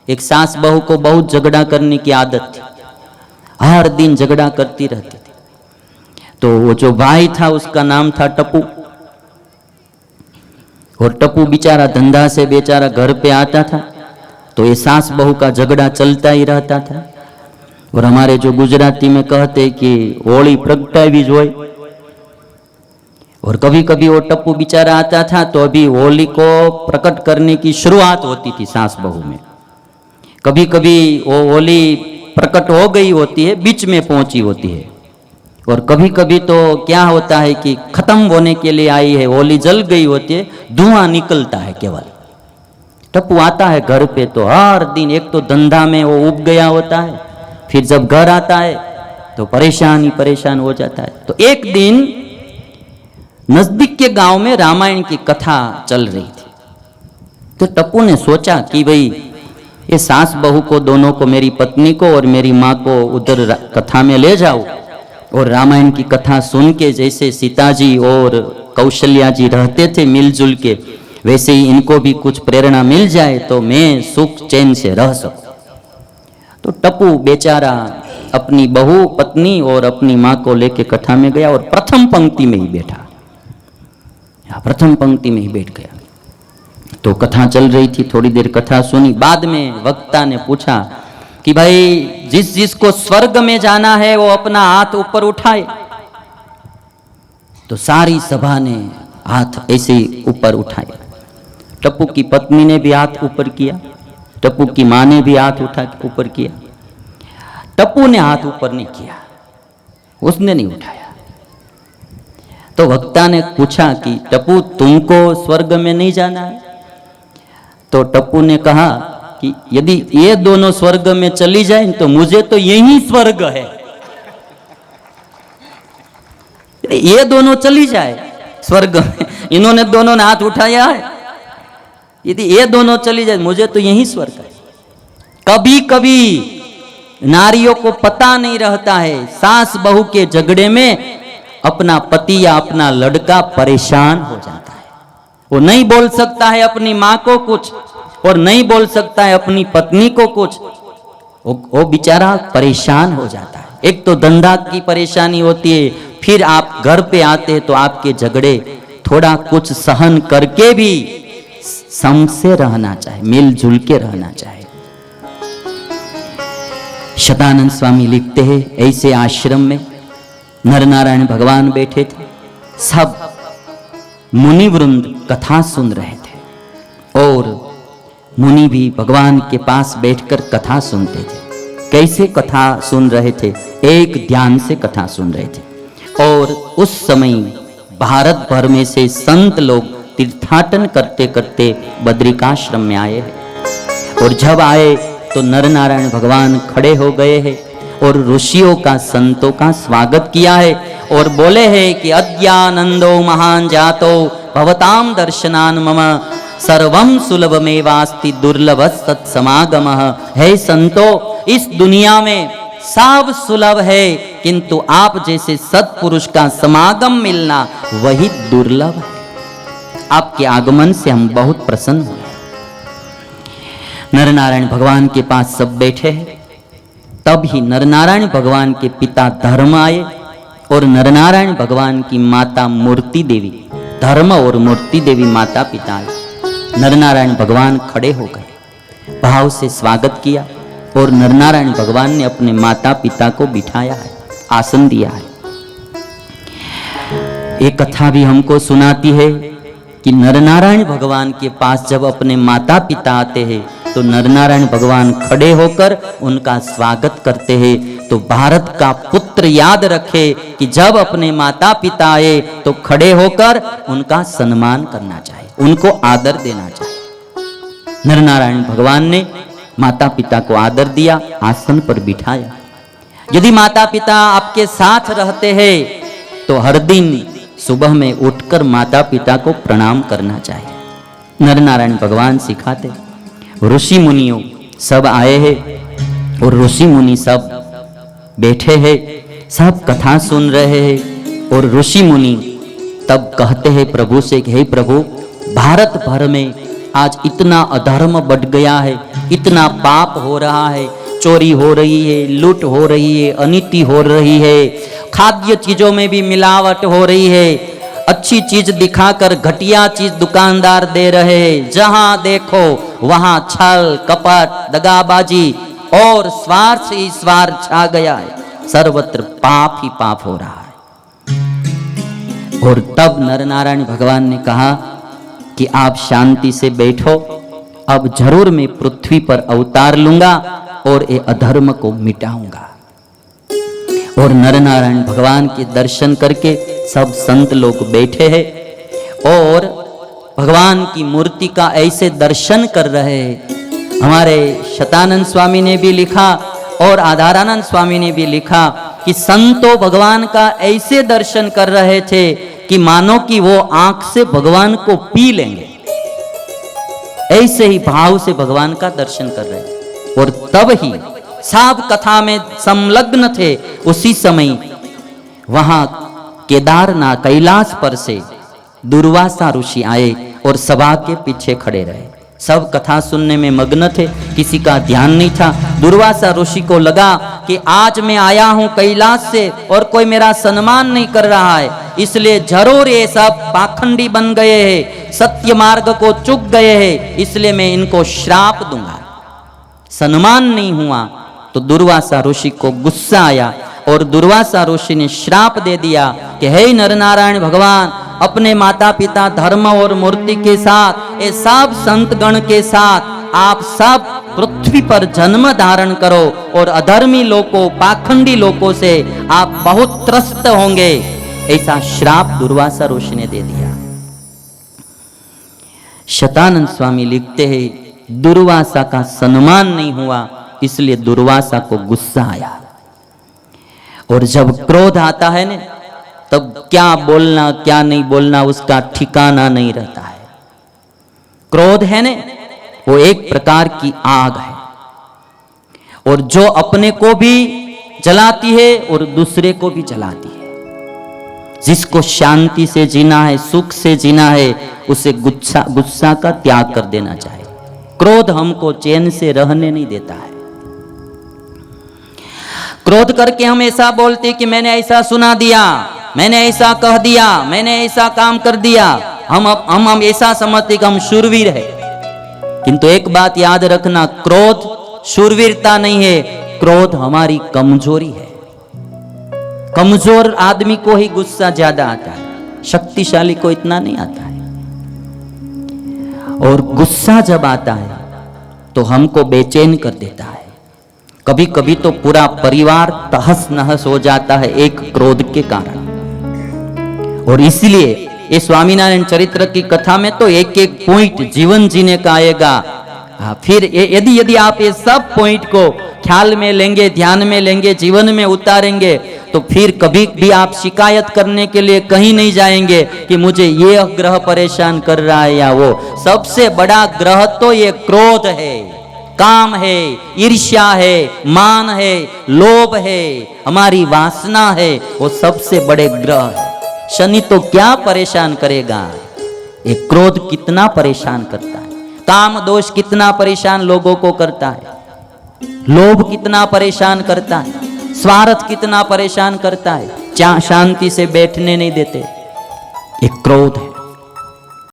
एक सास बहू को बहुत झगड़ा करने की आदत थी, हर दिन झगड़ा करती रहती थी। तो वो जो भाई था उसका नाम था टप्पू, और टप्पू बेचारा धंधा से बेचारा घर पे आता था तो ये सास बहू का झगड़ा चलता ही रहता था। और हमारे जो गुजराती में कहते कि होली प्रगटावी जोई, और कभी कभी वो टप्पू बेचारा आता था तो अभी होली को प्रकट करने की शुरुआत होती थी सास बहू में। कभी कभी वो होली प्रकट हो गई होती है, बीच में पहुंची होती है, और कभी कभी तो क्या होता है कि खत्म होने के लिए आई है, होली जल गई होती है, धुआं निकलता है केवल। टप्पू आता है घर पे तो हर दिन एक तो धंधा में वो उब गया होता है, फिर जब घर आता है तो परेशान ही परेशान हो जाता है। तो एक दिन नजदीक के गांव में रामायण की कथा चल रही थी, तो टप्पू ने सोचा कि भाई ये सास बहू को दोनों को, मेरी पत्नी को और मेरी माँ को उधर कथा में ले जाओ, और रामायण की कथा सुन के जैसे सीता जी और कौशल्या जी रहते थे मिलजुल के, वैसे ही इनको भी कुछ प्रेरणा मिल जाए तो मैं सुख चैन से रह सकूं। तो टप्पू बेचारा अपनी बहू, पत्नी और अपनी माँ को लेके कथा में गया और प्रथम पंक्ति में ही बैठा, प्रथम पंक्ति में ही बैठ गया। तो कथा चल रही थी, थोड़ी देर कथा सुनी, बाद में वक्ता ने पूछा कि भाई जिस जिसको स्वर्ग में जाना है वो अपना हाथ ऊपर उठाए। तो सारी सभा ने हाथ ऐसे ही ऊपर उठाए। टप्पू की पत्नी ने भी हाथ ऊपर किया, टप्पू की मां ने भी हाथ उठा के ऊपर किया। टप्पू ने हाथ ऊपर नहीं किया, उसने नहीं उठाया। तो वक्ता ने पूछा कि टप्पू तुमको स्वर्ग में नहीं जाना है? तो टप्पू ने कहा कि यदि ये दोनों स्वर्ग में चली जाए तो मुझे तो यही स्वर्ग है। ये दोनों चली जाए स्वर्ग में, इन्होंने दोनों ने हाथ उठाया है, यदि ये दोनों चली जाए मुझे तो यही स्वर्ग है। कभी कभी नारियों को पता नहीं रहता है, सास बहू के झगड़े में अपना पति या अपना लड़का परेशान हो जाता है। वो नहीं बोल सकता है अपनी माँ को कुछ, और नहीं बोल सकता है अपनी पत्नी को कुछ, वो बेचारा परेशान हो जाता है। एक तो धंधा की परेशानी होती है, फिर आप घर पे आते हैं तो आपके झगड़े, थोड़ा कुछ सहन करके भी सम से रहना चाहिए, मिलजुल के रहना चाहिए। शतानंद स्वामी लिखते हैं, ऐसे आश्रम में नरनारायण भगवान बैठे थे, सब मुनि वृंद कथा सुन रहे थे, और मुनि भी भगवान के पास बैठकर कथा सुनते थे। कैसे कथा सुन रहे थे? एक ध्यान से कथा सुन रहे थे। और उस समय भारत भर में से संत लोग तीर्थाटन करते करते बद्रिकाश्रम में आए हैं, और जब आए तो नरनारायण भगवान खड़े हो गए हैं और ऋषियों का, संतों का स्वागत किया है, और बोले हैं कि अद्यानंदो महान जातो भवताम दर्शनान मम सर्वम सुलभमेवास्ति दुर्लभ सत्समागमः। है संतो, इस दुनिया में सब सुलभ है, किंतु आप जैसे सत्पुरुष का समागम मिलना वही दुर्लभ है। आपके आगमन से हम बहुत प्रसन्न हुए। नरनारायण भगवान के पास सब बैठे हैं। तब ही नरनारायण भगवान के पिता धर्म आए और नरनारायण भगवान की माता मूर्ति देवी, धर्म और मूर्ति देवी माता पिता आए। नरनारायण भगवान खड़े हो गए, भाव से स्वागत किया, और नरनारायण भगवान ने अपने माता पिता को बिठाया है, आसन दिया है। एक कथा भी हमको सुनाती है कि नरनारायण भगवान के पास जब अपने माता पिता आते हैं तो नरनारायण भगवान खड़े होकर उनका स्वागत करते हैं। तो भारत का पुत्र याद रखे कि जब अपने माता पिता आए तो खड़े होकर उनका सम्मान करना चाहिए, उनको आदर देना चाहिए। नरनारायण भगवान ने माता पिता को आदर दिया, आसन पर बिठाया। यदि माता पिता आपके साथ रहते हैं तो हर दिन सुबह में उठकर माता पिता को प्रणाम करना चाहिए। नरनारायण भगवान सिखाते। ऋषि मुनियों सब आए हैं और ऋषि मुनि सब बैठे हैं, सब कथा सुन रहे हैं, और ऋषि मुनि तब कहते हैं प्रभु से कि हे प्रभु, भारत भर में आज इतना अधर्म बढ़ गया है, इतना पाप हो रहा है, चोरी हो रही है, लूट हो रही है, अनीति हो रही है, खाद्य चीजों में भी मिलावट हो रही है, अच्छी चीज दिखाकर घटिया चीज दुकानदार दे रहे हैं, जहां देखो वहां छल कपट दगाबाजी और स्वार्थ ही स्वार्थ छा गया है, सर्वत्र पाप ही पाप हो रहा है। और तब नर नारायण भगवान ने कहा कि आप शांति से बैठो, अब जरूर मैं पृथ्वी पर अवतार लूंगा और ये अधर्म को मिटाऊंगा। और नर नारायण भगवान के दर्शन करके सब संत लोग बैठे हैं और भगवान की मूर्ति का ऐसे दर्शन कर रहे हैं। हमारे शतानंद स्वामी ने भी लिखा और आधारानंद स्वामी ने भी लिखा कि संतों भगवान का ऐसे दर्शन कर रहे थे कि मानो कि वो आंख से भगवान को पी लेंगे, ऐसे ही भाव से भगवान का दर्शन कर रहे थे। और तब ही सब कथा में संलग्न थे। उसी समय वहां केदारनाथ कैलाश पर से दुर्वासा ऋषि आए और सभा के पीछे खड़े रहे। सब कथा सुनने में मग्न थे, किसी का ध्यान नहीं था। दुर्वासा ऋषि को लगा कि आज मैं आया हूं कैलाश से और कोई मेरा सम्मान नहीं कर रहा है, इसलिए जरूर ये सब पाखंडी बन गए हैं, सत्य मार्ग को चूक गए हैं, इसलिए मैं इनको श्राप दूंगा। सम्मान नहीं हुआ तो दुर्वासा ऋषि को गुस्सा आया और दुर्वासा ऋषि ने श्राप दे दिया कि हे नर नारायण भगवान, अपने माता पिता धर्म और मूर्ति के साथ ये सब संत गण के साथ आप सब पृथ्वी पर जन्म धारण करो और अधर्मी लोगों पाखंडी लोगों से आप बहुत त्रस्त होंगे। ऐसा श्राप दुर्वासा ऋषि ने दे दिया। शतानंद स्वामी लिखते हैं दुर्वासा का सम्मान नहीं हुआ, इसलिए दुर्वासा को गुस्सा आया। और जब क्रोध आता है ना, तब क्या बोलना क्या नहीं बोलना उसका ठिकाना नहीं रहता है। क्रोध है ना, वो एक प्रकार की आग है और जो अपने को भी जलाती है और दूसरे को भी जलाती है। जिसको शांति से जीना है, सुख से जीना है, उसे गुस्सा का त्याग कर देना चाहिए। क्रोध हमको चैन से रहने नहीं देता है। क्रोध करके हम ऐसा बोलते कि मैंने ऐसा सुना दिया, मैंने ऐसा कह दिया, मैंने ऐसा काम कर दिया, हम ऐसा समझते कि हम शूरवीर है। किंतु एक बात याद रखना, क्रोध शूरवीरता नहीं है, क्रोध हमारी कमजोरी है। कमजोर आदमी को ही गुस्सा ज्यादा आता है, शक्तिशाली को इतना नहीं आता है। और गुस्सा जब आता है तो हमको बेचैन कर देता है। कभी कभी तो पूरा परिवार तहस नहस हो जाता है एक क्रोध के कारण। और इसलिए ये स्वामीनारायण चरित्र की कथा में तो एक एक पॉइंट जीवन जीने का आएगा। फिर यदि आप ये सब पॉइंट को ख्याल में लेंगे, ध्यान में लेंगे, जीवन में उतारेंगे, तो फिर कभी भी आप शिकायत करने के लिए कहीं नहीं जाएंगे कि मुझे ये ग्रह परेशान कर रहा है या वो। सबसे बड़ा ग्रह तो ये क्रोध है, काम है, ईर्ष्या है, मान है, लोभ है, हमारी वासना है, वो सबसे बड़े ग्रह है। शनि तो क्या परेशान करेगा, ये क्रोध कितना परेशान करता है, काम दोष कितना परेशान लोगों को करता है, लोभ कितना परेशान करता है, स्वार्थ कितना परेशान करता है, शांति से बैठने नहीं देते। ये क्रोध है।